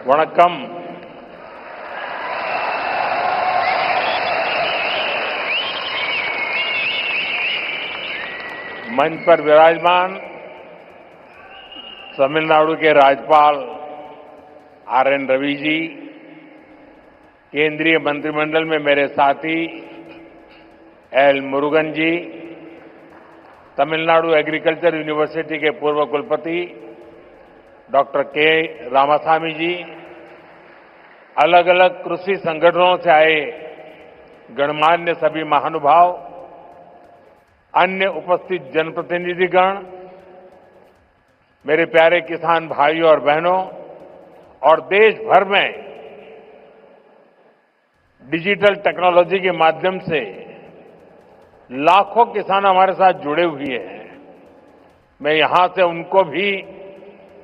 वणक्कम। मंच पर विराजमान तमिलनाडु के राज्यपाल आर.एन. रवि जी, केंद्रीय मंत्रिमंडल में मेरे साथी एल. मुरुगन जी, तमिलनाडु एग्रीकल्चर यूनिवर्सिटी के पूर्व कुलपति डॉक्टर के. रामासामी जी, अलग अलग कृषि संगठनों से आए गणमान्य सभी महानुभाव, अन्य उपस्थित जनप्रतिनिधिगण, मेरे प्यारे किसान भाइयों और बहनों और देश भर में डिजिटल टेक्नोलॉजी के माध्यम से लाखों किसान हमारे साथ जुड़े हुए हैं। मैं यहां से उनको भी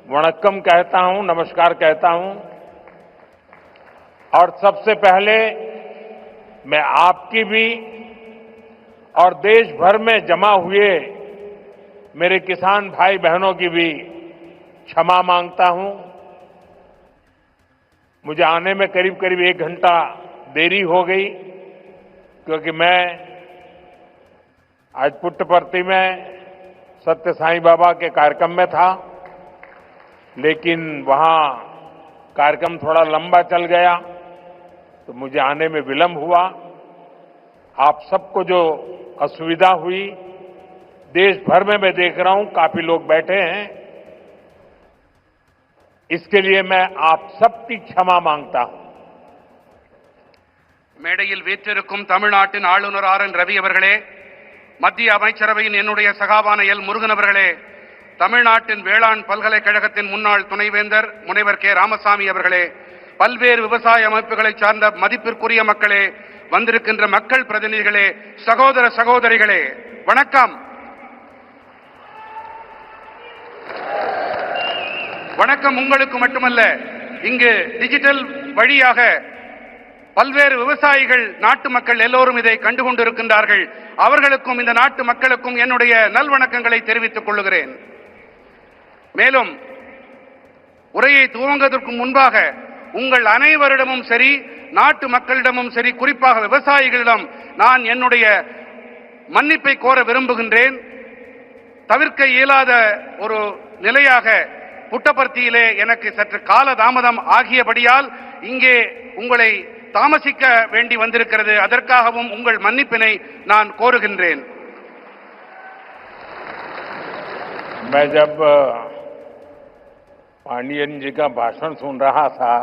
वणक्कम कहता हूं, नमस्कार कहता हूं। और सबसे पहले मैं आपकी भी और देश भर में जमा हुए मेरे किसान भाई बहनों की भी क्षमा मांगता हूं। मुझे आने में करीब करीब 1 घंटा देरी हो गई, क्योंकि मैं आज पुट्टपर्ती में सत्य साईं बाबा के कार्यक्रम में था, लेकिन वहां कार्यक्रम थोड़ा लंबा चल गया तो मुझे आने में विलंब हुआ। आप सबको जो असुविधा हुई, देश भर में मैं देख रहा हूं काफी लोग बैठे हैं, इसके लिए मैं आप सबकी क्षमा मांगता हूं। மேடையில் வீற்றிருக்கும் தமிழ்நாட்டின் ஆளுநர் ஆர்.என். ரவி அவர்களே, மத்திய அமைச்சரவையின் என்னுடைய சகாவான எல். முருகன் அவர்களே, தமிழ்நாட்டின் வேளாண் பல்கலைக்கழகத்தின் முன்னாள் துணைவேந்தர் முனைவர் கே. ராமசாமி அவர்களே, பல்வேறு விவசாய அமைப்புகளை சார்ந்த மதிப்பிற்குரிய மக்களே, வந்திருக்கின்ற மக்கள் பிரதிநிதிகளே, சகோதர சகோதரிகளே, வணக்கம். வணக்கம் உங்களுக்கு மட்டுமல்ல, இங்கு டிஜிட்டல் வழியாக பல்வேறு விவசாயிகள், நாட்டு மக்கள் எல்லோரும் இதை கண்டுகொண்டிருக்கின்றார்கள். அவர்களுக்கும் இந்த நாட்டு மக்களுக்கும் என்னுடைய நல்வணக்கங்களை தெரிவித்துக் கொள்கிறேன். மேலும் உரையை துவங்குவதற்கு முன்பாக உங்கள் அனைவரிடமும் சரி, நாட்டு மக்களிடமும் சரி, குறிப்பாக விவசாயிகளிடம் நான் என்னுடைய மன்னிப்பை கோர விரும்புகின்றேன். தவிர்க்க இயலாத ஒரு நிலையாக புட்டபர்த்தியிலே எனக்கு சற்று கால தாமதம் ஆகியபடியால் இங்கே உங்களை தாமசிக்க வேண்டி வந்திருக்கிறது. அதற்காகவும் உங்கள் மன்னிப்பினை நான் கோருகின்றேன். मैं जब पांडियन जी का भाषण सुन रहा था,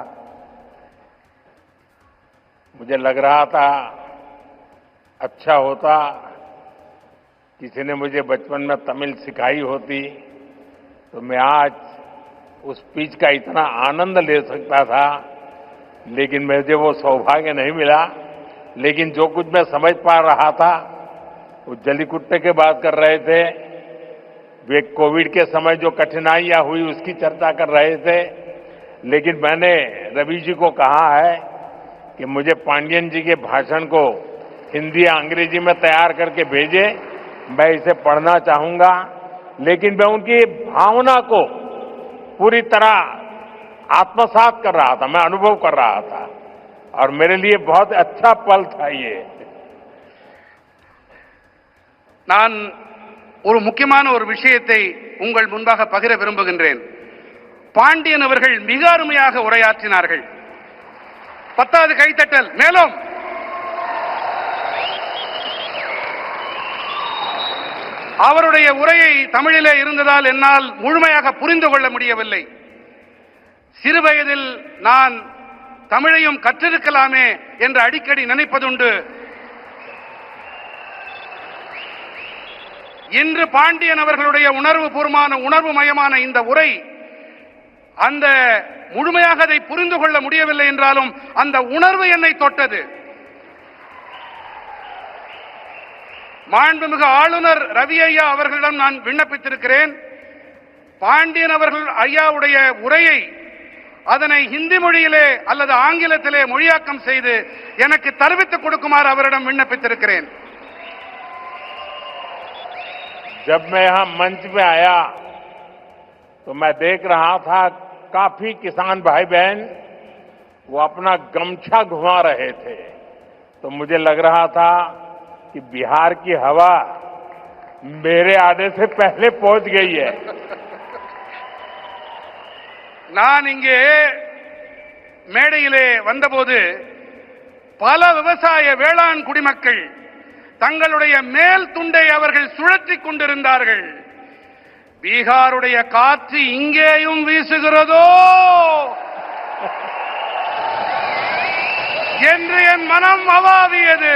मुझे लग रहा था अच्छा होता किसी ने मुझे बचपन में तमिल सिखाई होती तो मैं आज उस स्पीच का इतना आनंद ले सकता था, लेकिन मुझे वो सौभाग्य नहीं मिला। लेकिन जो कुछ मैं समझ पा रहा था, वो जलीकुट्टे के बात कर रहे थे, वे कोविड के समय जो कठिनाइयां हुई उसकी चर्चा कर रहे थे। लेकिन मैंने रवि जी को कहा है कि मुझे पांडियन जी के भाषण को हिंदी या अंग्रेजी में तैयार करके भेजे, मैं इसे पढ़ना चाहूंगा। लेकिन मैं उनकी भावना को पूरी तरह आत्मसात कर रहा था, मैं अनुभव कर रहा था, और मेरे लिए बहुत अच्छा पल था ये। நான் ஒரு முக்கியமான ஒரு விஷயத்தை உங்கள் முன்பாக பகிர விரும்புகின்றேன். பாண்டியன் அவர்கள் மிக அருமையாக உரையாற்றினார்கள். 10வது கைத்தட்டல். மேலும் அவருடைய உரையை தமிழிலே இருந்ததால் என்னால் முழுமையாக புரிந்து கொள்ள முடியவில்லை. சிறுவயதில் நான் தமிழையும் கற்றிருக்கலாமே என்று அடிக்கடி நினைப்பதுண்டு. இன்று பாண்டியன் அவர்களுடைய உணர்வுமயமான இந்த உரை, அந்த முழுமையாக அதை புரிந்து கொள்ள முடியவில்லை என்றாலும் அந்த உணர்வு என்னை தொட்டது. மாண்புமிகு ஆளுநர் ரவி ஐயா அவர்களிடம் நான் விண்ணப்பித்திருக்கிறேன். பாண்டியன் அவர்கள் ஐயாவுடைய உரையை அதனை ஹிந்தி மொழியிலே அல்லது ஆங்கிலத்திலே மொழியாக்கம் செய்து எனக்கு தெரிவித்துக் கொடுக்குமாறு அவரிடம் விண்ணப்பித்திருக்கிறேன். जब मैं यहां मंच पे आया तो मैं देख रहा था काफी किसान भाई बहन वो अपना गमछा घुमा रहे थे, तो मुझे लग रहा था कि बिहार की हवा मेरे आने से पहले पहुंच गई है। நான் இங்கே மேடையிலே வந்தபோது பல விவசாய வேளாண் குடிமக்கள் தங்களுடைய மேல் துண்டை அவர்கள் சுழற்றிக் கொண்டிருந்தார்கள். பீகாருடைய காற்று இங்கேயும் வீசுகிறதோ என்று என் மனம் அவாவியது.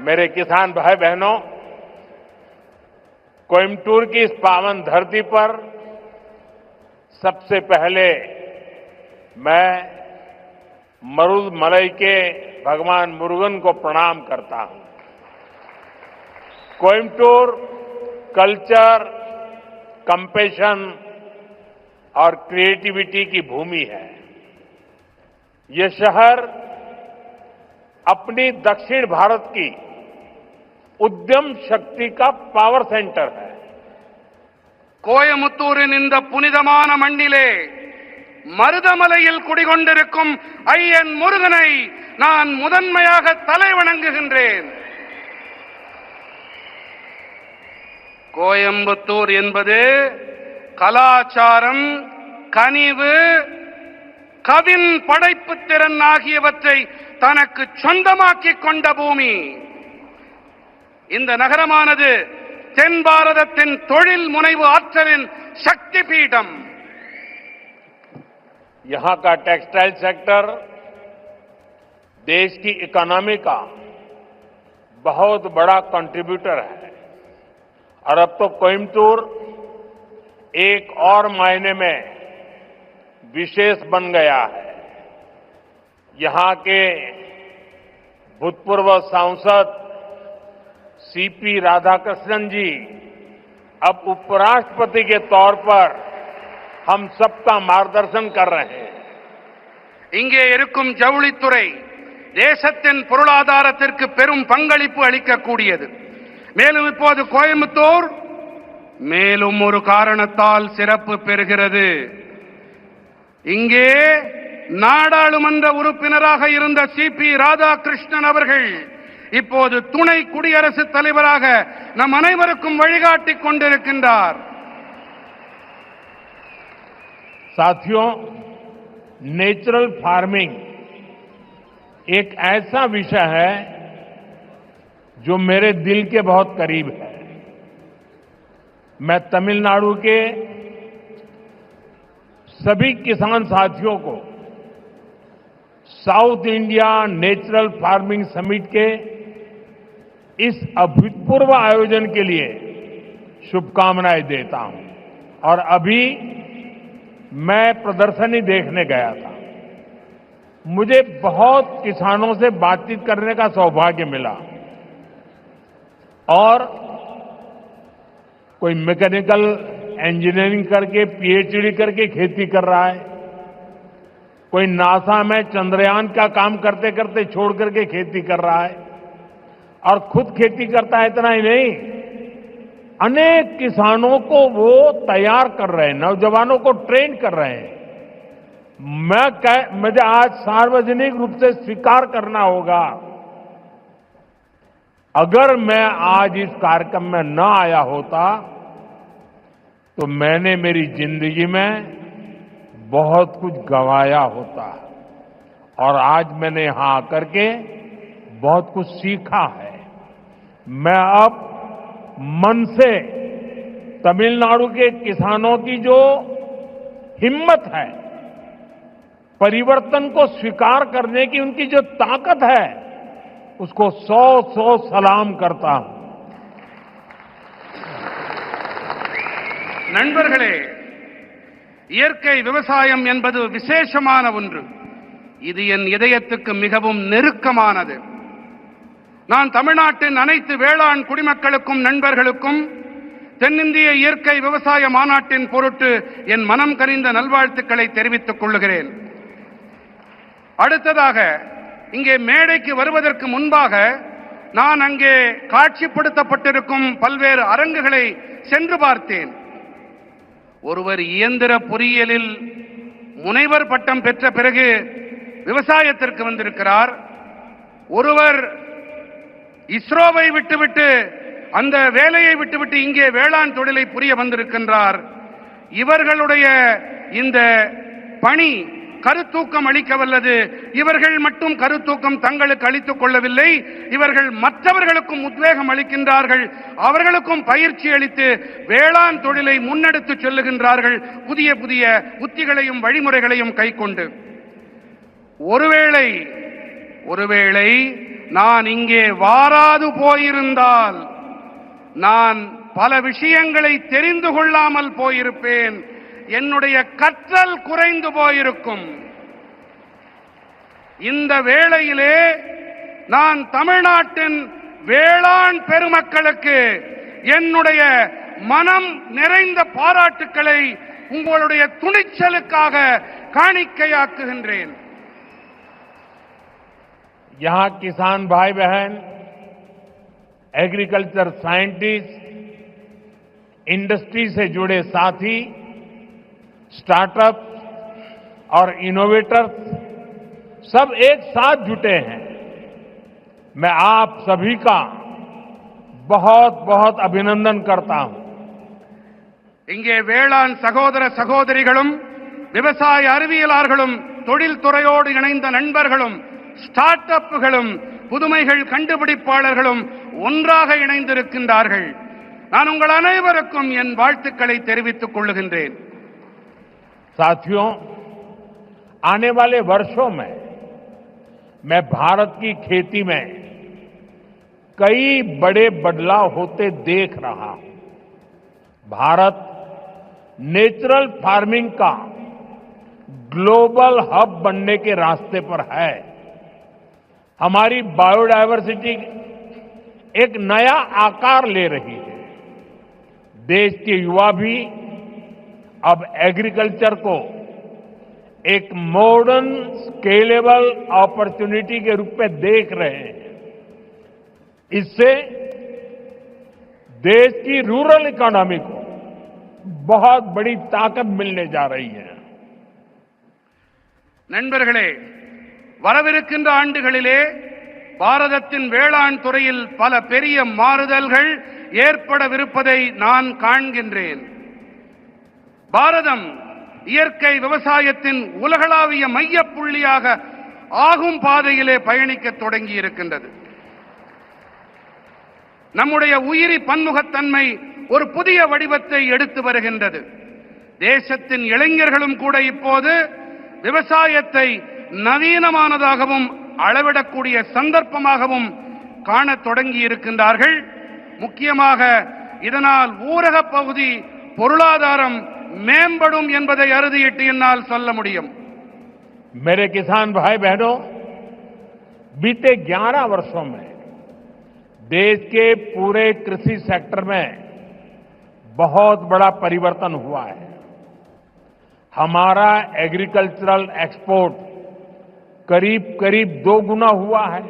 मेरे किसान भाई बहनों, कोयम्बटूर की इस पावन धरती पर सबसे पहले मैं मरुदमलई के भगवान मुरुगन को प्रणाम करता हूं। कोयम्बटूर कल्चर, कंपैशन और क्रिएटिविटी की भूमि है। ये शहर अपनी दक्षिण भारत की उद्यम शक्ति का पावर सेंटर है। கோயமுத்தூரின் இந்த புனிதமான மண்ணிலே மருதமலையில் குடிகொண்டிருக்கும் ஐயன் முருகனை நான் முதன்மையாக தலைவணங்குகின்றேன். கோயம்புத்தூர் என்பது கலாச்சாரம், கனிவு, கவின் படைப்பு திறன் ஆகியவற்றை தனக்கு சொந்தமாக்கிக் கொண்ட பூமி. இந்த நகரமானது தென் பாரதத்தின் தொழில் முனைவு ஆற்றலின் சக்தி பீடம். यहां का टेक्सटाइल सेक्टर देश की इकोनॉमी का बहुत बड़ा कंट्रीब्यूटर है और अब तो कोयम्बटूर एक और मायने में विशेष बन गया है। यहां के भूतपूर्व सांसद सीपी राधाकृष्णन जी अब उपराष्ट्रपति के तौर पर हम सबका मार्गदर्शन कर रहे हैं। இங்கே இருக்கும் ஜவுளித்துறை தேசத்தின் பொருளாதாரத்திற்கு பெரும் பங்களிப்பு அளிக்கக்கூடியது. மேலும் இப்போது கோயம்புத்தூர் மேலும் ஒரு காரணத்தால் சிறப்பு பெறுகிறது. இங்கே நாடாளுமன்ற உறுப்பினராக இருந்த சிபி ராதாகிருஷ்ணன் அவர்கள் இப்போது துணை குடியரசுத் தலைவராக நம் அனைவருக்கும் வழிகாட்டிக் கொண்டிருக்கின்றார். साथियों, नेचुरल फार्मिंग एक ऐसा विषय है जो मेरे दिल के बहुत करीब है। मैं तमिलनाडु के सभी किसान साथियों को south India natural farming summit के इस अभूतपूर्व आयोजन के लिए शुभकामनाएं देता हूं। और अभी मैं प्रदर्शनी देखने गया था। मुझे बहुत किसानों से बातचीत करने का सौभाग्य मिला और कोई मैकेनिकल इंजीनियरिंग करके पीएचडी करके खेती कर रहा है, कोई नासा में चंद्रयान का काम करते करते छोड़ करके खेती कर रहा है और खुद खेती करता है। इतना ही नहीं, अनेक किसानों को वो तैयार कर रहे हैं, नौजवानों को ट्रेन कर रहे हैं। मुझे आज सार्वजनिक रूप से स्वीकार करना होगा, अगर मैं आज इस कार्यक्रम में न आया होता तो मैंने मेरी जिंदगी में बहुत कुछ गंवाया होता और आज मैंने यहां आकर के बहुत कुछ सीखा है। मैं अब मन से तमिलनाडु के किसानों की जो हिम्मत है, परिवर्तन को स्वीकार करने की उनकी जो ताकत है, उसको 100 सलाम करता हूं। நண்பர்களே, இயற்கை விவசாயம் என்பது விசேஷமான ஒன்று. இது என் இதயத்துக்கு மிகவும் நெருக்கமானது. நான் தமிழ்நாட்டின் அனைத்து வேளாண் குடிமக்களுக்கும் நண்பர்களுக்கும் தென்னிந்திய இயற்கை விவசாய மாநாட்டின் பொருட்டு என் மனம் கனிந்த நல்வாழ்த்துக்களை தெரிவித்துக் கொள்கிறேன். அடுத்ததாக இங்கே மேடைக்கு வருவதற்கு முன்பாக நான் அங்கே காட்சிப்படுத்தப்பட்டிருக்கும் பல்வேறு அரங்குகளை சென்று பார்த்தேன். ஒருவர் இயந்திர பொறியியலில் முனைவர் பட்டம் பெற்ற பிறகு விவசாயத்திற்கு வந்திருக்கிறார். ஒருவர் இஸ்ரோவை விட்டுவிட்டு அந்த வேலையை விட்டுவிட்டு இங்கே வேளாண் தொழிலை புரிய வந்திருக்கின்றார். இவர்களுடைய இந்த பணி கருத்தூக்கம் அளிக்க வல்லது. இவர்கள் மட்டும் கருத்தூக்கம் தங்களுக்கு அளித்துக் கொள்ளவில்லை, இவர்கள் மற்றவர்களுக்கும் உத்வேகம் அளிக்கின்றார்கள், அவர்களுக்கும் பயிற்சி அளித்து வேளாண் தொழிலை முன்னெடுத்து செல்லுகின்றார்கள், புதிய புதிய உத்திகளையும் வழிமுறைகளையும் கைக்கொண்டு. ஒருவேளை நான் இங்கே வாராது போயிருந்தால் நான் பல விஷயங்களை தெரிந்து கொள்ளாமல் போயிருப்பேன், என்னுடைய கற்றல் குறைந்து போயிருக்கும். இந்த வேளையிலே நான் தமிழ்நாட்டின் வேளாண் பெருமக்களுக்கு என்னுடைய மனம் நிறைந்த பாராட்டுக்களை உங்களுடைய துணிச்சலுக்காக காணிக்கையாக்குகின்றேன். यहां किसान भाई बहन, एग्रीकल्चर साइंटिस्ट, इंडस्ट्री से जुड़े साथी, स्टार्टअप और इनोवेटर्स सब एक साथ जुटे हैं. मैं आप सभी का बहुत बहुत अभिनंदन करता हूं. இங்கே வேளாண் சகோதர சகோதரிகளும் விவசாய அறிவியலாளர்களும் தொழில் துறையோடு இணைந்த நண்பர்களும் ஸ்டார்ட் அப்புகளும் புதுமைகள் கண்டுபிடிப்பாளர்களும் ஒன்றாக இணைந்திருக்கின்றார்கள். நான் உங்கள் அனைவருக்கும் என் வாழ்த்துக்களை தெரிவித்துக் கொள்ளுகின்றேன். साथियों, आने वाले वर्षों में मैं भारत की खेती में कई बड़े बदलाव होते देख रहा हूं. भारत नेचुरल फार्मिंग का ग्लोबल हब बनने के रास्ते पर है. हमारी बायोडायवर्सिटी एक नया आकार ले रही है. देश के युवा भी अब एग्रीकल्चर को एक मॉडर्न स्केलेबल अपॉर्चुनिटी के रूप में देख रहे हैं. इससे देश की रूरल इकोनॉमी को बहुत बड़ी ताकत मिलने जा रही है. நண்பர்களே, வரவிருக்கின்ற ஆண்டுகளிலே பாரதத்தின் வேளாண் துறையில் பல பெரிய மாறுதல்கள் ஏற்படவிருப்பதை நான் காண்கின்றேன். பாரதம் இயற்கை விவசாயத்தின் உலகளாவிய மையப்புள்ளியாக ஆகும் பாதையிலே பயணிக்க தொடங்கி இருக்கின்றது. நம்முடைய உயிரி பன்முகத்தன்மை ஒரு புதிய வடிவத்தை எடுத்து வருகின்றது. தேசத்தின் இளைஞர்களும் கூட இப்போது விவசாயத்தை நவீனமானதாகவும் அளவிடக்கூடிய சந்தர்ப்பமாகவும் காணத் தொடங்கி இருக்கின்றார்கள். முக்கியமாக இதனால் ஊரக பகுதி பொருளாதாரம் மேம்படும் என்பதை அறுதியிட்டு என்னால் சொல்ல முடியும். मेरे किसान भाई बहनों, बीते 11 वर्षों में देश के पूरे कृषि सेक्टर में बहुत बड़ा परिवर्तन हुआ है. हमारा एग्रीकल्चरल एक्सपोर्ट करीब करीब 2 गुना हुआ है.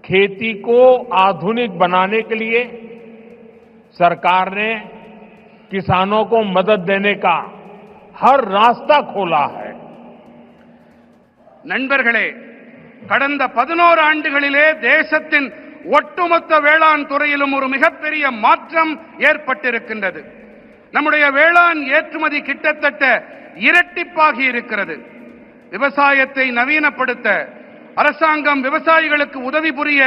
खेती को आधुनिक बनाने के लिए सरकार ने किसानों को मदद देने का हर रास्ता खोला है. நண்பர்களே, கடந்த 11 ஆண்டுகளிலே தேசத்தின் ஒட்டுமொத்த வேளாண் துறையிலும் ஒரு மிகப்பெரிய மாற்றம் ஏற்பட்டிருக்கின்றது. நம்முடைய வேளாண் ஏற்றுமதி கிட்டத்தட்ட இரட்டிப்பாகி இருக்கிறது. விவசாயத்தை நவீனப்படுத்த அரசாங்கம் விவசாயிகளுக்கு உதவி புரிய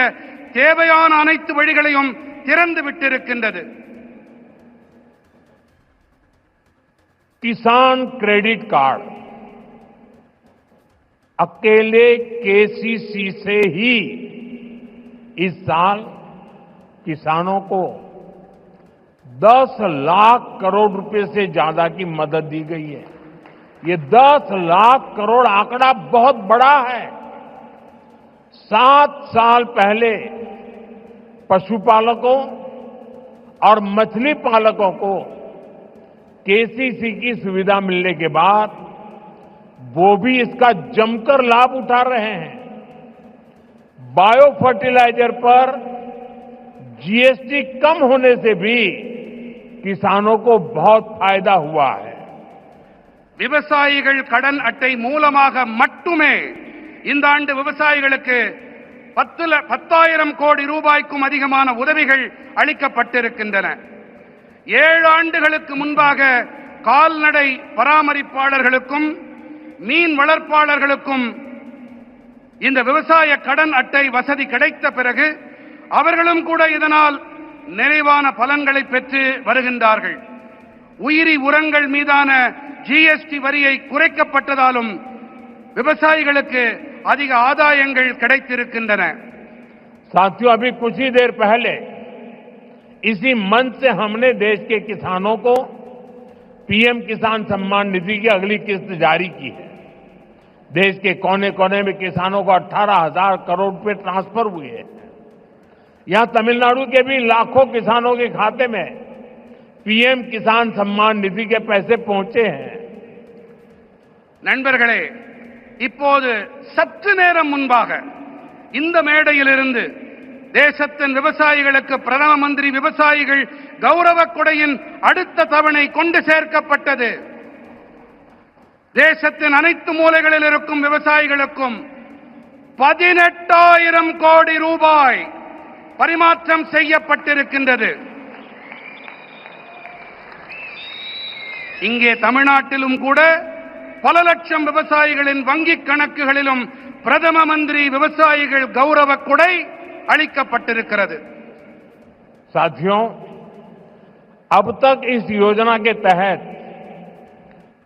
தேவையான அனைத்து வழிகளையும் திறந்து விட்டிருக்கின்றது. किसान क्रेडिट कार्ड अकेले केसीसी से ही इस साल किसानों को 10 लाख करोड़ रुपए से ज्यादा की मदद दी गई है. ये 10 लाख करोड़ आंकड़ा बहुत बड़ा है. 7 साल पहले पशुपालकों और मछली पालकों को केसीसी की सुविधा मिलने के बाद वो भी इसका जमकर लाभ उठा रहे हैं. बायो फर्टिलाइजर पर जीएसटी कम होने से भी किसानों को बहुत फायदा हुआ है। விவசாயிகள் கடன் அட்டை மூலமாக மட்டுமே இந்த ஆண்டு விவசாயிகளுக்கு 10,000 கோடி ரூபாய்க்கும் அதிகமான உதவிகள் அளிக்கப்பட்டிருக்கின்றன. 7 ஆண்டுகளுக்கு முன்பாக கால்நடை பராமரிப்பாளர்களுக்கும் மீன் வளர்ப்பாளர்களுக்கும் இந்த விவசாய கடன் அட்டை வசதி கிடைத்த பிறகு அவர்களும் கூட இதனால் நிறைவான பலன்களை பெற்று வருகின்றார்கள். உயிரி உரங்கள் மீதான ஜிஎஸ்டி வரியை குறைக்கப்பட்டதாலும் விவசாயிகளுக்கு அதிக ஆதாயங்கள் கிடைத்திருக்கின்றன. साथियों, अभी कुछ ही देर पहले इसी मंच से हमने देश के किसानों को पीएम किसान सम्मान निधि की अगली किस्त जारी की है। देश के कोने कोने में किसानों को 18,000 करोड़ रुपए ट्रांसफर हुए हैं। यहां तमिलनाडु के भी लाखों किसानों के खाते में पीएम किसान सम्मान निधि के पैसे पहुंचे हैं। நண்பர்களே, இப்போது சற்று நேரம் முன்பாக இந்த மேடையிலிருந்து தேசத்தின் விவசாயிகளுக்கு பிரதம மந்திரி விவசாயிகள் கௌரவ கொடையின் அடுத்த தவணை கொண்டு சேர்க்கப்பட்டது. தேசத்தின் அனைத்து மூலைகளில் இருக்கும் விவசாயிகளுக்கும் 18,000 கோடி ரூபாய் பரிமாற்றம் செய்யப்பட்டிருக்கின்றது. இங்கே தமிழ்நாட்டிலும் கூட பல லட்சம் விவசாயிகளின் வங்கிக் கணக்குகளிலும் பிரதம மந்திரி விவசாயிகள் கௌரவ கொடை அளிக்கப்பட்டிருக்கிறது. साथियों, अब तक इस योजना के तहत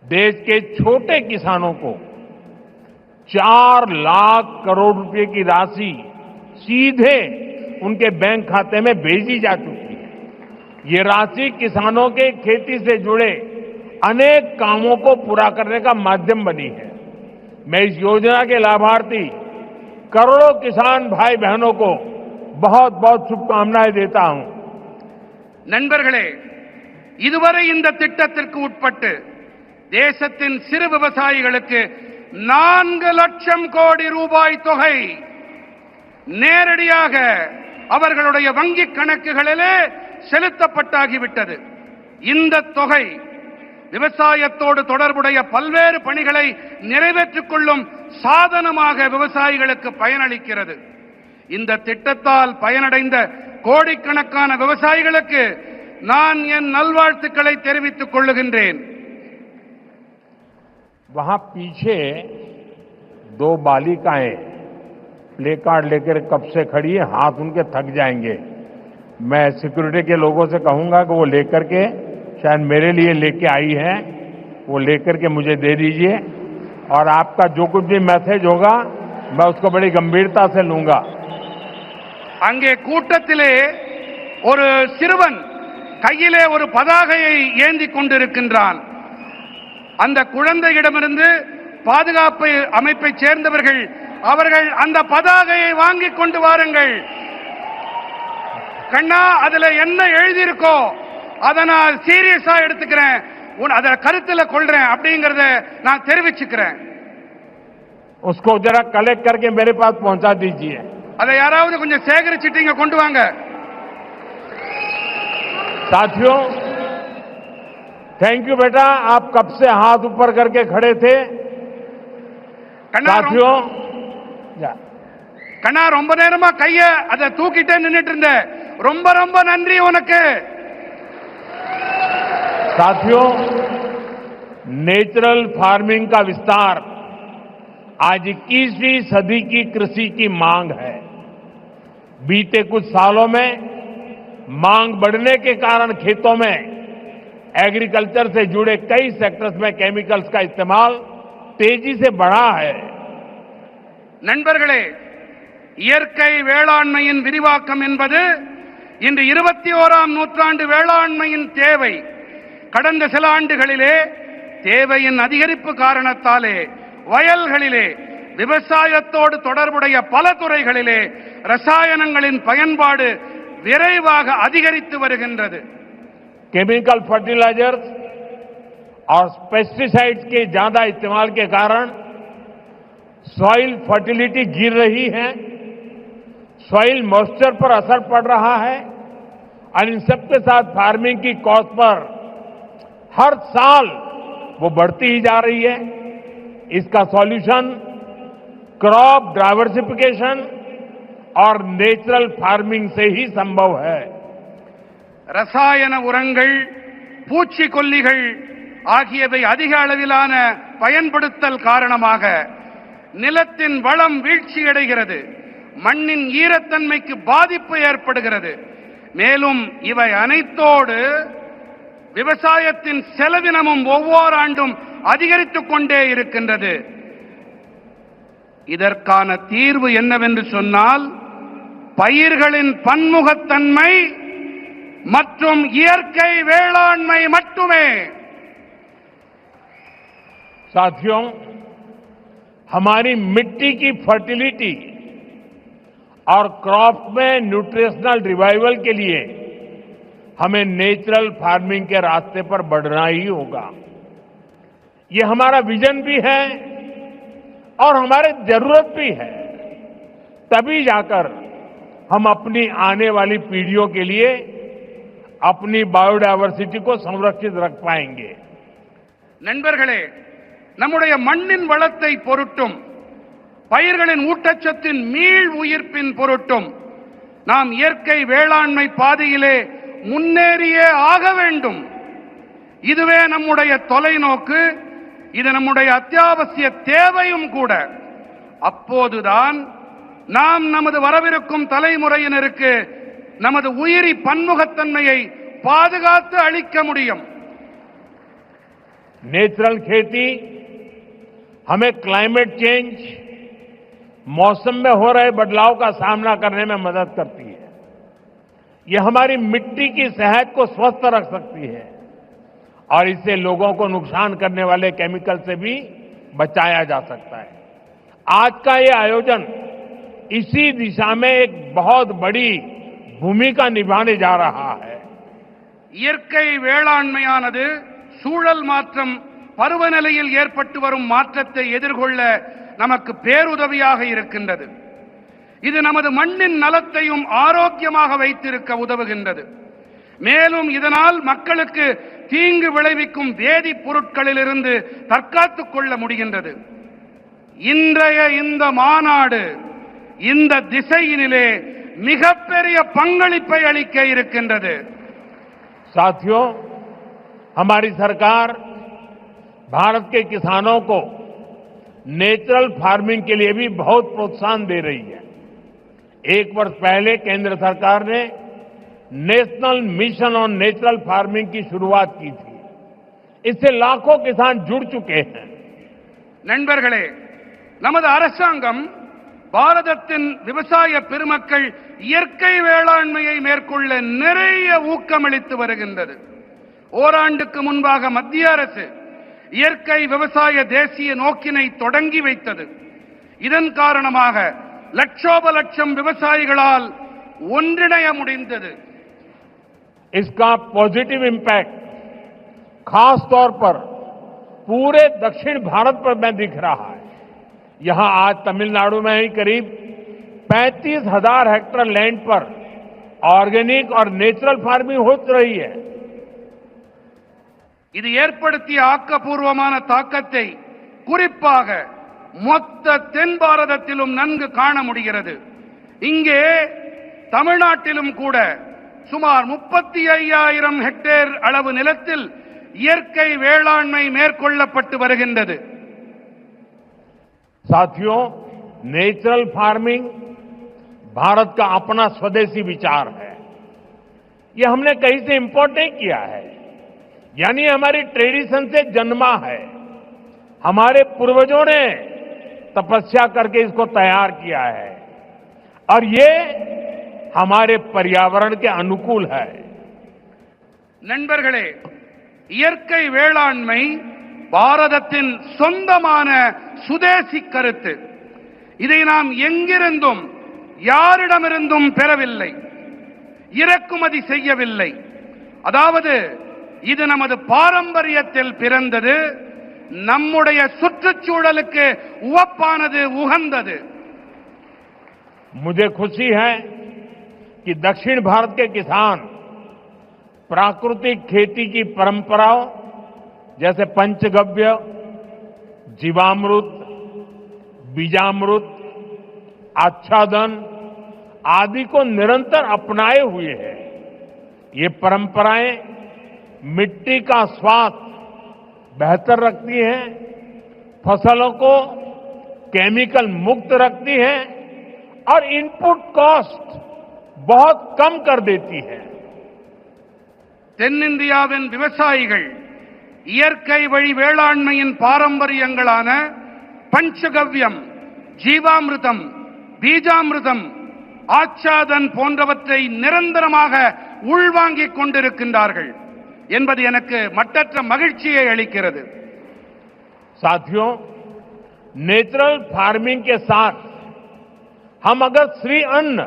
देश के छोटे किसानों को 4 लाख करोड़ रुपए की राशि सीधे उनके बैंक खाते में भेजी जा चुकी है। ये राशि किसानों के खेती से जुड़े अनेक कामों को पूरा करने का माध्यम बनी है। मैं इस योजना के लाभार्थी करोड़ों किसान भाई बहनों को बहुत बहुत शुभकामनाएं देता हूं। நண்பர்களே, இதுவரை இந்த திட்டத்திற்கு உட்பட்டு தேசத்தின் சிறு விவசாயிகளுக்கு 4 லட்சம் கோடி ரூபாய் தொகை நேரடியாக அவர்களுடைய வங்கிக் கணக்குகளிலே செலுத்தப்பட்டாகிவிட்டது. இந்த தொகை விவசாயத்தோடு தொடர்புடைய பல்வேறு பணிகளை நிறைவேற்றிக் கொள்ளும் சாதனமாக விவசாயிகளுக்கு பயனளிக்கிறது. இந்த திட்டத்தால் பயனடைந்த கோடிக்கணக்கான விவசாயிகளுக்கு நான் என் நல்வாழ்த்துக்களை தெரிவித்துக் கொள்ளுகின்றேன். वहां पीछे 2 बालिकाएं प्ले कार्ड लेकर कब से खड़ी है, हाथ उनके थक जाएंगे। मैं सिक्योरिटी के लोगों से कहूंगा कि वो लेकर के, शायद मेरे लिए लेके आई है, वो लेकर के मुझे दे दीजिए और आपका जो कुछ भी मैसेज होगा मैं उसको बड़ी गंभीरता से लूंगा। அங்கே கூட்டத்திலே ஒரு சிறுவன் கையிலே ஒரு பதாகையை ஏந்தி கொண்டிருக்கின்றான். அந்த குழந்தையிடமிருந்து பாதுகாப்பு அமைப்பை சேர்ந்தவர்கள் அவர்கள் அந்த பதாகையை வாங்கி கொண்டு வாருங்கள். கண்ணா, அதுல என்ன எழுதியிருக்கோ அதை நான் சீரியஸா எடுத்துக்கிறேன், அதை கருத்துல கொள்றேன் அப்படிங்கறத நான் தெரிவிச்சுக்கிறேன். उसको जरा कलेक्ट करके मेरे पास पहुंचा दीजिए. அதை யாராவது கொஞ்சம் சேகரிச்சுட்டு இங்க கொண்டு வாங்க. साथियों, थैंक यू बेटा, आप कब से हाथ ऊपर करके खड़े थे. साथियों, கண்ணா ரொம்ப நேரமா கைய அதை தூக்கிட்டே நின்னுட்டு இருந்த, ரொம்ப ரொம்ப நன்றி உனக்கு. साथियों, नेचुरल फार्मिंग का विस्तार आज 21वीं सदी की कृषि की मांग है. बीते कुछ सालों में मांग बढ़ने के कारण खेतों में एग्रीकल्चर से जुड़े कई सेक्टर्स में केमिकल्स का इस्तेमाल तेजी से बढ़ा है. நண்பர்களே, இயற்கை வேளாண்மையின் விரிவாக்கம் என்பது இன்று 21ஆம் நூற்றாண்டு வேளாண்மையின் தேவை. கடந்த சில ஆண்டுகளிலே தேவையின் அதிகரிப்பு காரணத்தாலே வயல்களிலே விவசாயத்தோடு தொடர்புடைய பல துறைகளிலே ரசாயனங்களின் பயன்பாடு விரைவாக அதிகரித்து வருகின்றது. केमिकल फर्टिलाइजर्स और पेस्टिसाइड्स के ज्यादा इस्तेमाल के कारण सॉइल फर्टिलिटी गिर रही है, सॉइल मॉइस्चर पर असर पड़ रहा है और इन सबके साथ फार्मिंग की कॉस्ट पर हर साल वो बढ़ती ही जा रही है। इसका सॉल्यूशन क्रॉप डाइवर्सिफिकेशन और नेचुरल फार्मिंग से ही संभव है। ரசாயன உரங்கள், பூச்சிக்கொல்லிகள் ஆகியவை அதிக அளவிலான பயன்படுத்தல் காரணமாக நிலத்தின் வளம் வீழ்ச்சியடைகிறது, மண்ணின் ஈரத்தன்மைக்கு பாதிப்பு ஏற்படுகிறது. மேலும் இவை அனைத்தோடு விவசாயத்தின் செலவினமும் ஒவ்வொரு ஆண்டும் அதிகரித்துக் கொண்டே இருக்கின்றது. இதற்கான தீர்வு என்னவென்று சொன்னால், பயிர்களின் பன்முகத்தன்மை மற்றும் இயற்கை வேளாண்மை மட்டுமே. साथियों, हमारी मिट्टी की फर्टिलिटी और क्रॉप में न्यूट्रिशनल रिवाइवल के लिए हमें नेचुरल फार्मिंग के रास्ते पर बढ़ना ही होगा। ये हमारा विजन भी है और हमारी जरूरत भी है। तभी जाकर हम अपनी आने वाली पीढ़ियों के लिए अपनी बायोडायवर्सिटी को संरक्षित रख पाएंगे। நண்பர்களே, நம்முடைய மண்ணின் வளத்தை பொருட்டும் பயிர்களின் ஊட்டச்சத்தின் மீள் உயிர்ப்பின் பொருட்டும் நாம் இயற்கை வேளாண்மை பாதையிலே முன்னேறியே ஆக வேண்டும். இதுவே நம்முடைய தொலைநோக்கு, இது நம்முடைய அத்தியாவசிய தேவையும் கூட. அப்போதுதான் நாம் நமது வரவிருக்கும் தலைமுறையினருக்கு நமது உயிரி பன்முகத்தன்மையை பாதுகாத்து அளிக்க முடியும். नेचुरल खेती हमें क्लाइमेट चेंज, मौसम में हो रहे बदलाव का सामना करने में मदद करती है। यह हमारी मिट्टी की सेहत को स्वस्थ रख सकती है और इससे लोगों को नुकसान करने वाले केमिकल से भी बचाया जा सकता है। आज का ये आयोजन इसी दिशा में एक बहुत बड़ी भूमिका निभाने जा रहा है। இயற்கை வேளாண்மையானது சூழல் மாற்றம், பருவநிலையில் ஏற்பட்டு வரும் மாற்றத்தை எதிர்கொள்ள நமக்கு பேருதவியாக இருக்கின்றது. இது நமது மண்ணின் நலத்தையும் ஆரோக்கியமாக வைத்திருக்க உதவுகின்றது. மேலும் இதனால் மக்களுக்கு தீங்கு விளைவிக்கும் வேதிப் பொருட்களிலிருந்து தற்காத்துக் கொள்ள முடிகின்றது. இன்றைய இந்த மாநாடு இந்த திசையினிலே மிகப்பெரிய பங்களிப்பை அளிக்க இருக்கின்றது. साथियों, हमारी सरकार भारत के किसानों को नेचुरल फार्मिंग के लिए भी बहुत प्रोत्साहन दे रही है। एक वर्ष पहले केंद्र सरकार ने national mission on natural farming की शुरुआत की थी। इससे लाखों किसान जुड़ चुके हैं। நண்பர்களே, நமது அரசாங்கம் பாரதத்தின் விவசாய பெருமக்கள் இயற்கை வேளாண்மையை மேற்கொள்ள நிறைய ஊக்கமளித்து வருகின்றது. ஓராண்டுக்கு முன்பாக மத்திய அரசு இயற்கை விவசாய தேசிய நோக்கினை தொடங்கி வைத்தது. இதன் காரணமாக லட்சோப லட்சம் விவசாயிகளால் ஒன்றிணைய முடிந்தது. इसका पॉजिटिव इंपैक्ट खास तौर पर पूरे दक्षिण भारत पर में दिख रहा है। यहां आज तमिलनाडु में ही करीब 35,000 हेक्टेयर लैंड पर ऑर्गेनिक और नेचुरल फार्मिंग हो रही है। இது ஏற்படுத்திய ஆக்கப்பூர்வமான தாக்கத்தை குறிப்பாக மொத்த தென் பாரதத்திலும் நன்கு காண முடிகிறது. இங்கே தமிழ்நாட்டிலும் கூட சுமார் 35,000 ஹெக்டேர் அளவு நிலத்தில் இயற்கை வேளாண்மை மேற்கொள்ளப்பட்டு வருகின்றது. साथियों, नेचुरल फार्मिंग भारत का अपना स्वदेशी विचार है। यह हमने कहीं से इंपोर्ट नहीं किया है, यानी हमारी ट्रेडिशन से जन्मा है। हमारे पूर्वजों ने तपस्या करके इसको तैयार किया है और ये हमारे पर्यावरण के अनुकूल है। நண்பர்களே, இயற்கை வேளாண்மை பாரதத்தின் சொந்தமான சுதேசி கருத்து. இதை நாம் எங்கிருந்தும் யாரிடமிருந்தும் பெறவில்லை, இறக்குமதி செய்யவில்லை. அதாவது இது நமது பாரம்பரியத்தில் பிறந்தது, நம்முடைய சுற்றுச்சூழலுக்கு உவப்பானது, உகந்தது. मुझे खुशी है कि दक्षिण भारत के किसान प्राकृतिक खेती की परंपराओं जैसे पंचगव्य, जीवामृत, बीजामृत, आच्छादन आदि को निरंतर अपनाए हुए हैं। ये परंपराएं मिट्टी का स्वास्थ्य बेहतर रखती हैं, फसलों को केमिकल मुक्त रखती हैं और इनपुट कॉस्ट बहुत कम कर देती है। தென்னிந்தியாவின் விவசாயிகள் இயற்கை வழி வேளாண்மையின் பாரம்பரியங்களான பஞ்சகவ்யம், ஜீவாமிர்தம், பீஜாமிர்தம், ஆச்சாதன் போன்றவற்றை நிரந்தரமாக உள்வாங்கிக் கொண்டிருக்கின்றார்கள் என்பது எனக்கு மட்டற்ற மகிழ்ச்சியை அளிக்கிறது। साथियों, नेचुरल फार्मिंग के साथ हम अगर श्री अन्न,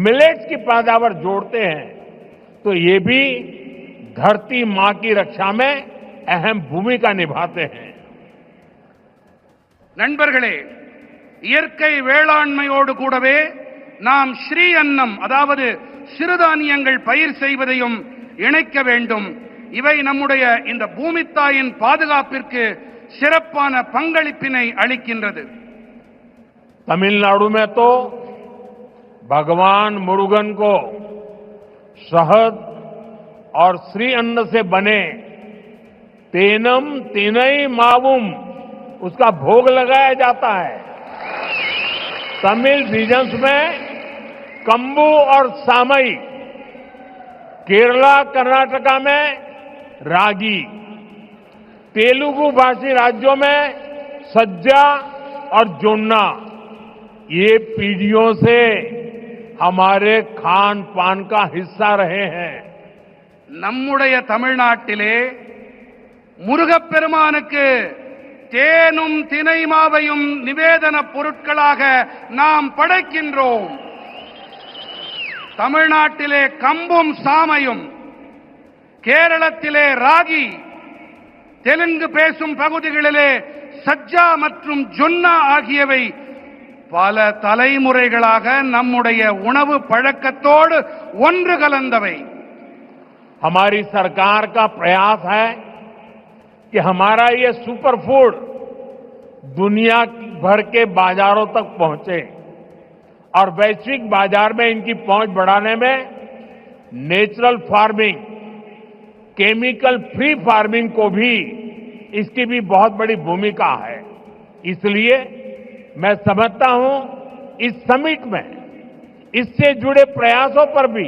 मिलेट्स की पैदावार जोड़ते हैं तो ये भी धरती मां की रक्षा में अहम भूमिका निभाते हैं। நண்பர்களே, இயற்கை வேளாண்மையோடு கூடவே நாம் ஸ்ரீ அன்னம் அதாவது சிறுதானியங்கள் பயிர் செய்வதையும் இணைக்க வேண்டும்। இவை நம்முடைய இந்த பூமித்தாயின் பாதுகாப்பிற்கு சிறப்பான பங்களிப்பினை அளிக்கின்றது। तमिलनाडु में तो भगवान मुरुगन को शहद और श्री अन्न से बने तेनम तिनई मावुम उसका भोग लगाया जाता है। तमिल रीजन्स में कंबू और सामई, केरला कर्नाटका में रागी, तेलुगु भाषी राज्यों में सज्जा और जोन्ना, ये पीढ़ियों से हमारे खान पान का हिस्सा रहे हैं। நம்முடைய தமிழ்நாட்டிலே முருகப்பெருமானுக்கு தேனும் தினைமாவையும் நிவேதன பொருட்களாக நாம் படைக்கின்றோம்। தமிழ்நாட்டிலே கம்பும் சாமையும், கேரளத்திலே ராகி, தெலுங்கு பேசும் பகுதிகளிலே சஜ்ஜா மற்றும் ஜொன்னா ஆகியவை பல தலைமுறைகளாக நம்முடைய உணவு பழக்கத்தோடு ஒன்று கலந்தவை। हमारी सरकार का प्रयास है कि हमारा ये सुपर फूड दुनिया भर के बाजारों तक पहुंचे और वैश्विक बाजार में इनकी पहुंच बढ़ाने में natural farming, chemical free farming को भी इसकी भी बहुत बड़ी भूमिका है। इसलिए मैं समझता हूं इस समिट में इससे जुड़े प्रयासों पर भी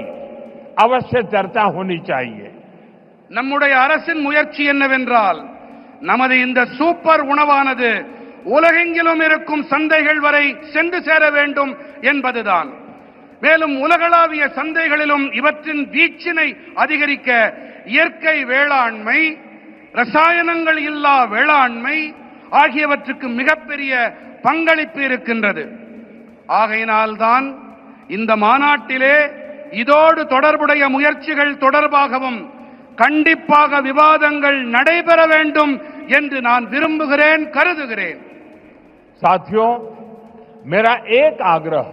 अवश्य चर्चा होनी चाहिए। நம்முடைய அரசின் முயற்சி என்னவென்றால் நமது இந்த சூப்பர் உணவானது உலகெங்கிலும் இருக்கும் சந்தைகள் வரை சென்று சேர வேண்டும் என்பதுதான்। மேலும் உலகளாவிய சந்தைகளிலும் இவற்றின் வீச்சினை அதிகரிக்க இயற்கை வேளாண்மை, ரசாயனங்கள் இல்லா வேளாண்மை ஆகியவற்றுக்கு மிகப்பெரிய பங்களிப்பு இருக்கின்றது। ஆகையினால்தான் இந்த மாநாட்டிலே இதோடு தொடர்புடைய முயற்சிகள் தொடர்பாகவும் கண்டிப்பாக விவாதங்கள் நடைபெற வேண்டும் என்று நான் விரும்புகிறேன், கருதுகிறேன்। साथियों, मेरा एक आग्रह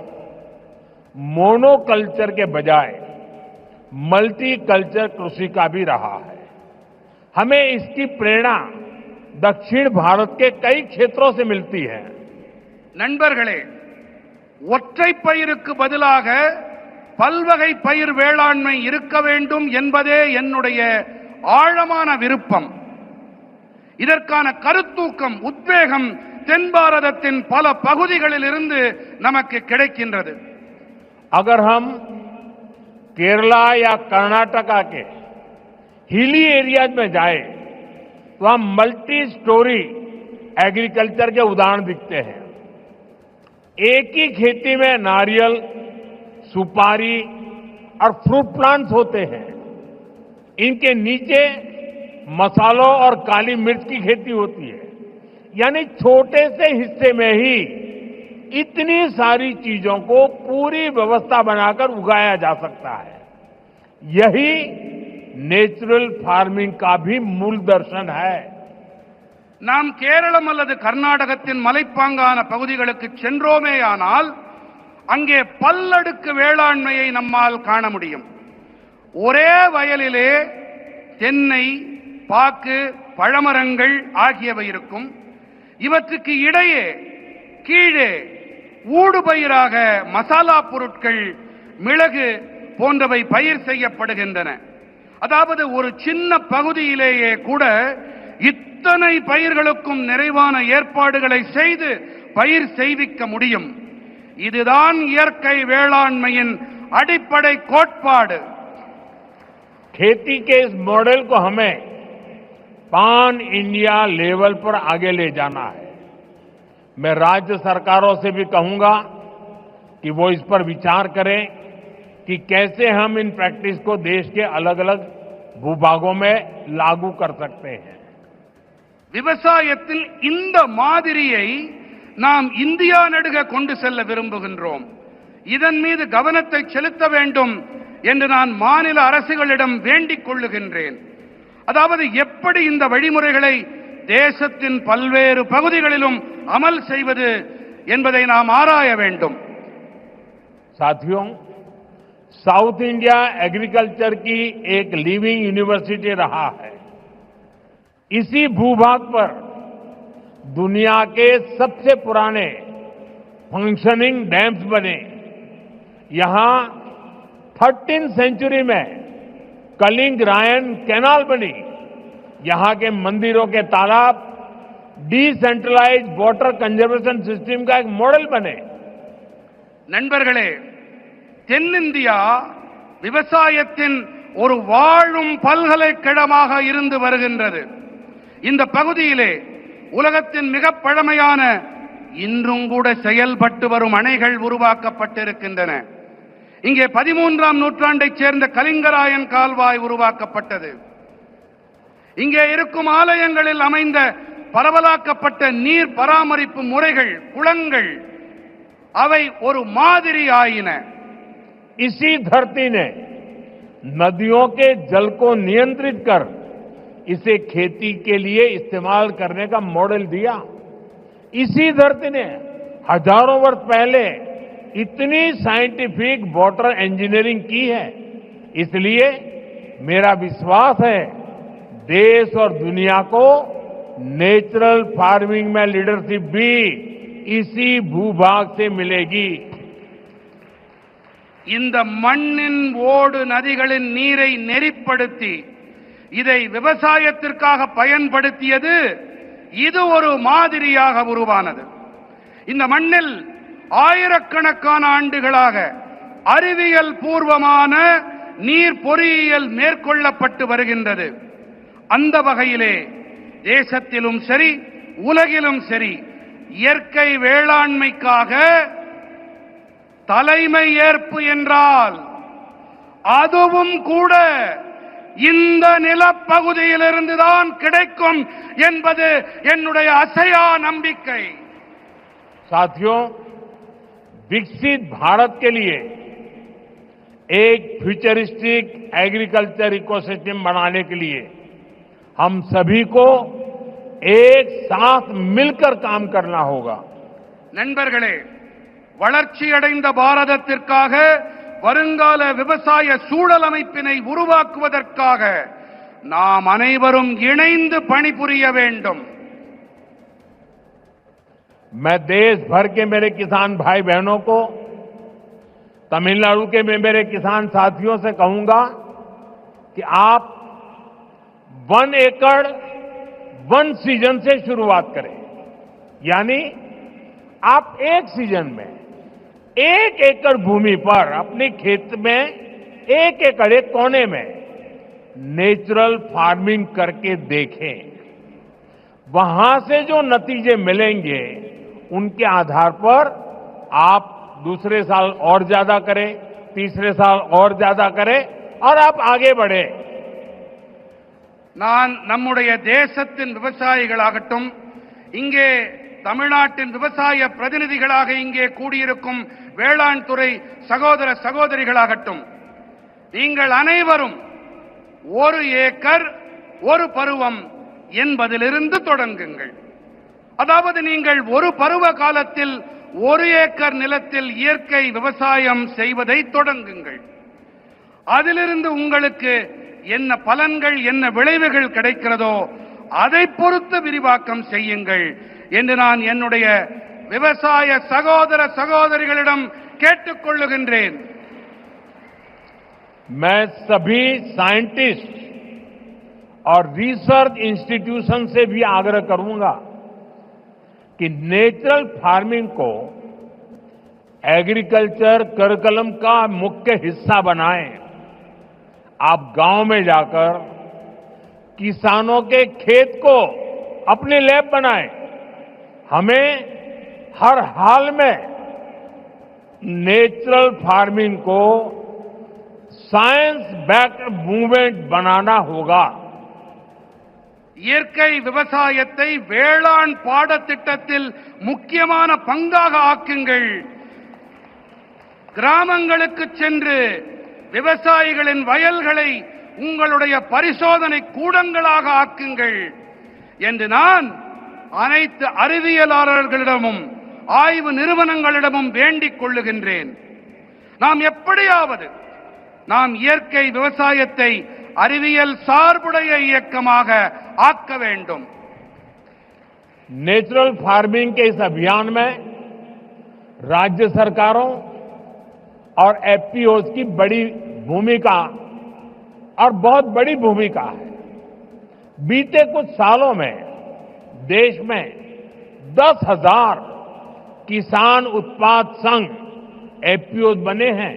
मोनोकल्चर के बजाय मल्टी कल्चर कृषि का भी रहा है। हमें इसकी प्रेरणा दक्षिण भारत के कई क्षेत्रों से मिलती है। நண்பர்களே, ஒற்றை பயிருக்கு பதிலாக பல்வகை பயிர் வேளாண்மை இருக்க வேண்டும் என்பதே என்னுடைய ஆழமான விருப்பம்। இதற்கான கருத்தூக்கம், உத்வேகம் தென் பாரதத்தின் பல பகுதிகளில் இருந்து நமக்கு கிடைக்கின்றது। अगर हम केरला या कर्नाटका के हिली एरियाज में जाए तो हम मल्टी स्टोरी एग्रीकल्चर के उदाहरण दिखते हैं। एक ही खेती में नारियल, सुपारी और फ्रूट प्लांट्स होते हैं। इनके नीचे मसालों और काली मिर्च की खेती होती है। यानी छोटे से हिस्से में ही इतनी सारी चीजों को पूरी व्यवस्था बनाकर उगाया जा सकता है। यही नेचुरल फार्मिंग का भी मूल दर्शन है। நாம் கேரளம் அல்லது கர்நாடகத்தின் மலைப்பாங்கான பகுதிகளுக்கு சென்றோமேயானால் அங்கே பல்லடுக்கு வேளாண்மையை நம்மால் காண முடியும். ஒரே வயலிலே தென்னை, பாக்கு, பழமரங்கள் ஆகியவை இருக்கும். இவற்றுக்கு இடையே கீழே ஊடுபயிராக மசாலா பொருட்கள், மிளகு போன்றவை பயிர் செய்யப்படுகின்றன. அதாவது ஒரு சின்ன பகுதியிலேயே கூட இத்தனை பயிர்களுக்கும் நிறைவான ஏற்பாடுகளை செய்து பயிர் செய்விக்க முடியும். இதுதான் இயற்கை வேளாண்மையின் அடிப்படை கோட்பாடு. खेती के इस मॉडल को हमें पान इंडिया लेवल पर आगे ले जाना है. मैं राज्य सरकारों से भी कहूंगा कि वो इस पर विचार करें कि कैसे हम इन प्रैक्टिस को देश के अलग अलग भूभागों में लागू कर सकते हैं. விவசாயத்தில் இந்த மாதிரியை நாம் இந்தியா நடுக கொண்டு செல்ல விரும்புகின்றோம். இதன் மீது கவனத்தை செலுத்த வேண்டும் என்று நான் மாநில அரசுகளிடம் வேண்டிக் கொள்ளுகின்றேன். அதாவது எப்படி இந்த வழிமுறைகளை தேசத்தின் பல்வேறு பகுதிகளிலும் அமல் செய்வது என்பதை நாம் ஆராய வேண்டும். साथियों, साउथ इंडिया एग्रीकल्चर की एक लिविंग यूनिवर्सिटी रहा है. इसी भूभाग पर दुनिया के सबसे पुराने फंक्शनिंग डैम्स बने. यहां 13th सेंचुरी में कलिंग रायन कैनाल बनी. यहां के मंदिरों के तालाब डिसेंट्रलाइज्ड वाटर कंजर्वेशन सिस्टम का एक मॉडल बने. நண்பர்களே, தென்னிந்தியா விவசாயத்தின் ஒரு வாழும் பல்கலைக்கழகமாக இருந்து வருகின்றது. இந்த பகுதியிலே உலகத்தின் மிக பழமையான, இன்றும் கூட செயல்பட்டு வரும் அணைகள் உருவாக்கப்பட்டிருக்கின்றன. இங்கே 13ஆம் நூற்றாண்டைச் சேர்ந்த கலிங்கராயன் கால்வாய் உருவாக்கப்பட்டது. இங்கே இருக்கும் ஆலயங்களில் அமைந்த பரவலாக்கப்பட்ட நீர் பராமரிப்பு முறைகள், குளங்கள், அவை ஒரு மாதிரி ஆயின. इसी धरती ने नदियों के जल को नियंत्रित कर इसे खेती के लिए इस्तेमाल करने का मॉडल दिया. इसी धरती ने हजारों वर्ष पहले इतनी साइंटिफिक वाटर इंजीनियरिंग की है. इसलिए मेरा विश्वास है देश और दुनिया को नेचुरल फार्मिंग में लीडरशिप भी इसी भूभाग से मिलेगी. இந்த மண்ணின் ஓடு நதிகளின் நீரை நெறிப்படுத்தி இதை விவசாயத்திற்காக பயன்படுத்தியது இது ஒரு மாதிரியாக உருவானது. இந்த மண்ணில் ஆயிரக்கணக்கான ஆண்டுகளாக அறிவியல் பூர்வமான நீர் பொறியியல் மேற்கொள்ளப்பட்டு வருகின்றது. அந்த வகையிலே தேசத்திலும் சரி, உலகிலும் சரி, இயற்கை வேளாண்மைக்காக தலைமை ஏற்பு என்றால் அதுவும் கூட இந்த நிலப்பகுதியிலிருந்துதான் கிடைக்கும் என்பது என்னுடைய அசையா நம்பிக்கை. साथियों, विकसित भारत के लिए एक फ्यूचरिस्टिक एग्रीकल्चर इकोसिस्टम बनाने के लिए हम सभी को एक साथ मिलकर काम करना होगा. நண்பர்களே, வளர்ச்சியடைந்த பாரதத்திற்காக வருங்கால விவசாய சூழல் அமைப்பினை உருவாக்குவதற்காக நாம் அனைவரும் இணைந்து பணிபுரிய வேண்டும். मैं देश भर के मेरे किसान भाई बहनों को, तमिलनाडु के मेरे किसान साथियों से कहूंगा कि आप 1 एकड़ 1 सीजन से शुरुआत करें. यानी आप एक सीजन में 1 एकड़ भूमि पर अपने खेत में 1 एकड़, एक कोने में नेचुरल फार्मिंग करके देखें. वहां से जो नतीजे मिलेंगे उनके आधार पर आप दूसरे साल और ज्यादा करें, तीसरे साल और ज्यादा करें और आप आगे बढ़े. நான் நம்முடைய தேசத்தின் விவசாயிகளாகட்டும், இங்கே தமிழ்நாட்டின் விவசாய பிரதிநிதிகளாக இங்கே கூடியிருக்கும் வேளாண் துறை சகோதர சகோதரிகளாகட்டும், நீங்கள் அனைவரும் 1 ஏக்கர் 1 பருவம் என்பதிலிருந்து தொடங்குங்கள். அதாவது நீங்கள் ஒரு பருவ காலத்தில் 1 ஏக்கர் நிலத்தில் இயற்கை விவசாயம் செய்வதை தொடங்குங்கள். அதிலிருந்து உங்களுக்கு என்ன பலன்கள், என்ன விளைவுகள் கிடைக்கிறதோ அதை பொறுத்து விரிவாக்கம் செய்யுங்கள் என்று நான் என்னுடைய விவசாய சகோதர சகோதரிகளிடம் கேட்டுக்கொள்ளுகின்றேன். मैं सभी साइंटिस्ट और रिसर्च इंस्टीट्यूशन से भी आग्रह करूंगा कि नेचुरल फार्मिंग को एग्रीकल्चर करिकुलम का मुख्य हिस्सा बनाएं. आप गांव में जाकर किसानों के खेत को अपनी लैब बनाएं. हमें हर हाल में नेचुरल फार्मिंग को साइंस बैक्ड मूवमेंट बनाना होगा. இயற்கை விவசாயத்தை வேளாண் பாடத்திட்டத்தில் முக்கியமான பங்காக ஆக்குங்கள். கிராமங்களுக்கு சென்று விவசாயிகளின் வயல்களை உங்களுடைய பரிசோதனை கூடங்களாக ஆக்குங்கள் என்று நான் அனைத்து அறிவியலாளர்களிடமும் ஆய்வு நிறுவனங்களிடமும் வேண்டிக் கொள்ளுகின்றேன். நாம் எப்படியாவது இயற்கை விவசாயத்தை அறிவியல் சார்புடைய இயக்கமாக आक वेंडुम. नेचुरल फार्मिंग के इस अभियान में राज्य सरकारों और एफपीओज की बड़ी भूमिका और बहुत बड़ी भूमिका है. बीते कुछ सालों में देश में 10,000 किसान उत्पाद संघ एफपीओज बने हैं.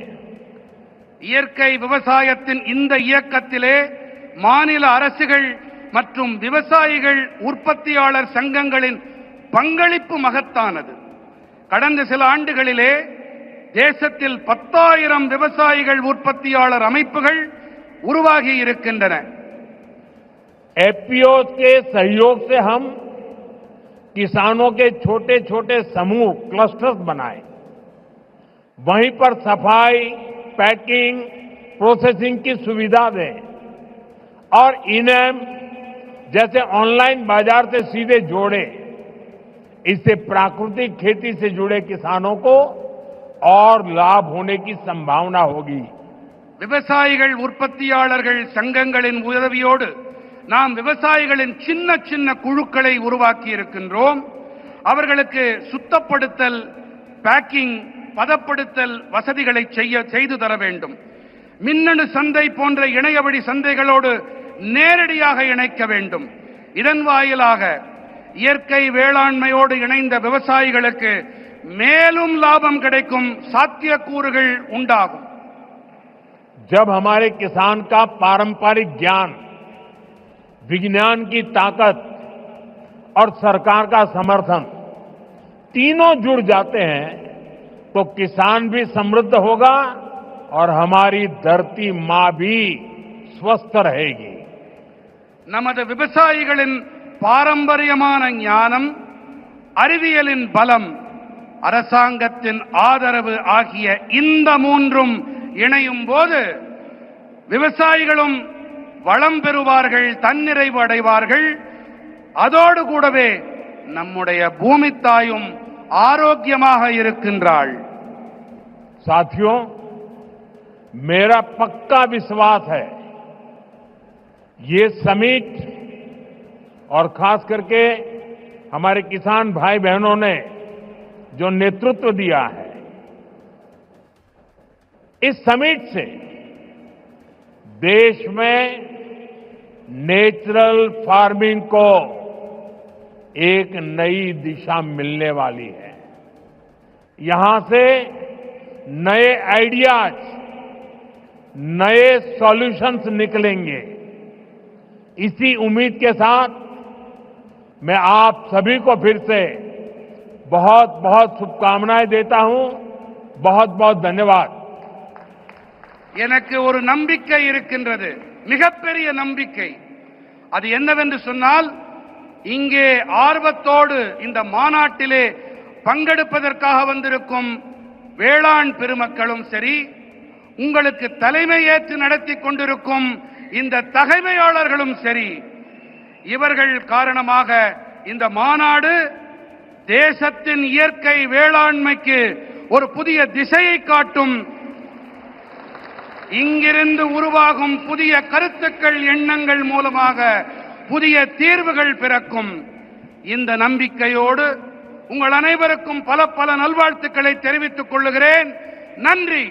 இயற்கை விவசாயத்தின் இந்த இயக்கத்திலே மாநில அரசுகள் மற்றும் விவசாயிகள் உற்பத்தியாளர் சங்கங்களின் பங்களிப்பு மகத்தானது. கடந்த சில ஆண்டுகளிலே தேசத்தில் 10,000 விவசாயிகள் உற்பத்தியாளர் அமைப்புகள் உருவாகி இருக்கின்றன. एफपीओ के सहयोग से हम किसानों के छोटे छोटे समूह क्लस्टर्स बनाए. वहीं पर सफाई, पैकिंग, प्रोसेसिंग की सुविधा दें और इनेम जैसे ऑनलाइन बाजार से सीधे जोड़े. इससे प्राकृतिक खेती से जुड़े किसानों को और लाभ होने की संभावना होगी. விவசாயிகள் உற்பத்தியாளர்கள் சங்கங்களின் உதவியோடு நாம் விவசாயிகளின் சின்ன சின்ன குழுக்களை உருவாக்கி இருக்கின்றோம். அவர்களுக்கு சுத்தப்படுத்தல், பேக்கிங், பதப்படுத்தல் வசதிகளை செய்து தர வேண்டும். மின்னணு சந்தை போன்ற இணையவழி சந்தைகளோடு நேரடியாக இணைக்க வேண்டும். இதன் வாயிலாக இயற்கை வேளாண்மையோடு இணைந்த விவசாயிகளுக்கு மேலும் லாபம் கிடைக்கும் சாத்தியக்கூறுகள் உண்டாகும். जब हमारे किसान का पारंपरिक ज्ञान, विज्ञान की ताकत और सरकार का समर्थन तीनों जुड़ जाते हैं तो किसान भी समृद्ध होगा और हमारी धरती मां भी स्वस्थ रहेगी. நமது விவசாயிகளின் பாரம்பரியமான ஞானம், அறிவியலின் பலம், அரசாங்கத்தின் ஆதரவு ஆகிய இந்த மூன்றும் இணையும் போது விவசாயிகளும் வளம் பெறுவார்கள், தன்னிறைவு அடைவார்கள். அதோடு கூடவே நம்முடைய பூமி தாயும் ஆரோக்கியமாக இருக்கின்றாள். साथियों, मेरा पक्का विश्वास है ये समिट और खास करके हमारे किसान भाई बहनों ने जो नेतृत्व दिया है, इस समिट से देश में नेचुरल फार्मिंग को एक नई दिशा मिलने वाली है. यहां से नए आइडियाज, नए सॉल्यूशंस निकलेंगे. इसी उम्मीद के साथ मैं आप सभी को फिर से बहुत बहुत शुभकामनाएं देता हूं. बहुत बहुत धन्यवाद. எனக்கு ஒரு நம்பிக்கை இருக்கின்றது, மிகப்பெரிய நம்பிக்கை. அது என்னவென்று சொன்னால், இங்கே ஆர்வத்தோடு இந்த மாநாட்டிலே பங்கெடுப்பதற்காக வந்திருக்கும் வேளாண் பெருமக்களும் சரி, உங்களுக்கு தலைமை ஏற்று நடத்தி கொண்டிருக்கும் இந்த தகைமையாளர்களும் சரி, இவர்கள் காரணமாக இந்த மாநாடு தேசத்தின் இயற்கை வேளாண்மைக்கு ஒரு புதிய திசையை காட்டும். இங்கிருந்து உருவாகும் புதிய கருத்துக்கள், எண்ணங்கள் மூலமாக புதிய தீர்வுகள் பிறக்கும். இந்த நம்பிக்கையோடு உங்கள் அனைவருக்கும் பல பல நல்வாழ்த்துக்களை தெரிவித்துக் கொள்கிறேன். நன்றி.